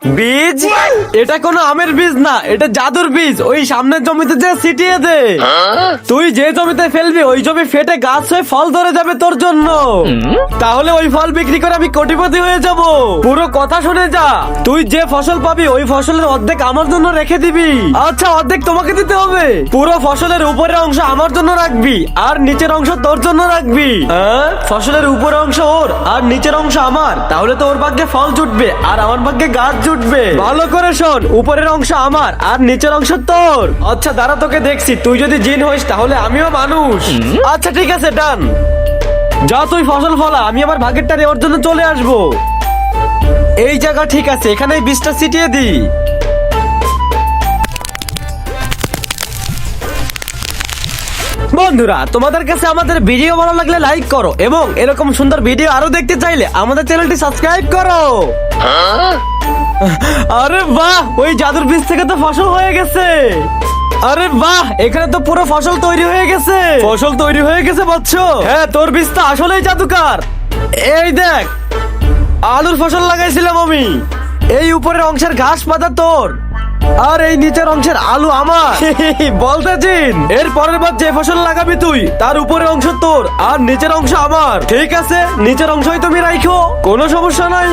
বীজ? এটা কোনো আমের বীজ না, এটা জাদুর বীজ। ওই সামনের জমিতে যে ছিটিয়ে দে। তুই যে জমিতে ফেলবি ওই জমি ফেটে গাছ হয়ে ফল ধরে যাবে তোর জন্য। তাহলে ওই ফল বিক্রি করে আমি কোটিপতি হয়ে যাব। পুরো কথা শুনে যা। তুই যে ফসল পাবি ওই ফসলের অর্ধেক আমার জন্য রেখে দিবি। আচ্ছা, অর্ধেক তোমাকে দিতে হবে। পুরো ফসলের উপরের অংশ আমার জন্য রাখবি আর নিচের অংশ তোর জন্য রাখবি। ফসলের উপরের অংশ ওর আর নিচের অংশ আমার। তাহলে তো ওর ভাগ্যে ফল জুটবে আর আমার ভাগ্যে গাছ জুটবে। ভালো করে শোন, উপরের অংশ আমার আর নিচের অংশ তোর। আচ্ছা দাঁড়া, তোকে দেখছি। তুই যদি জিন হইস তাহলে আমিও মানুষ। আচ্ছা ঠিক আছে, ডান। যা তুই ফসল ফলা, আমি আমার ভাগেরটা নেওয়ার জন্য চলে আসবো। এই জায়গা ঠিক আছে, এখানে এই বীজটা ছিটিয়ে দি। বন্ধুরা, তোমাদের কাছে আমাদের ভিডিও ভালো লাগলে লাইক করো এবং এরকম সুন্দর ভিডিও আরো দেখতে চাইলে আমাদের চ্যানেলটি সাবস্ক্রাইব করো। আরে বাহ, ওই জাদুর বীজ থেকে তো ফসল হয়ে গেছে। আরে বাহ, এখানে তো পুরো ফসল তৈরি হয়ে গেছে। ফসল তৈরি হয়ে গেছে বলছো? হ্যাঁ, তোর বীজ তো আসলেই জাদুকার। এই দেখ, আলুর ফসল লাগাইছিলাম আমি। এই উপরের অংশের ঘাস পাতা তোর আর এই নিচের অংশের আলু আমার। বলতেছিন এর পরের বার যে ফসল লাগাবি তুই তার উপরের অংশ তোর আর নিচের অংশ আমার। ঠিক আছে, নিচের অংশই তুমি রাখো, কোনো সমস্যা নাই।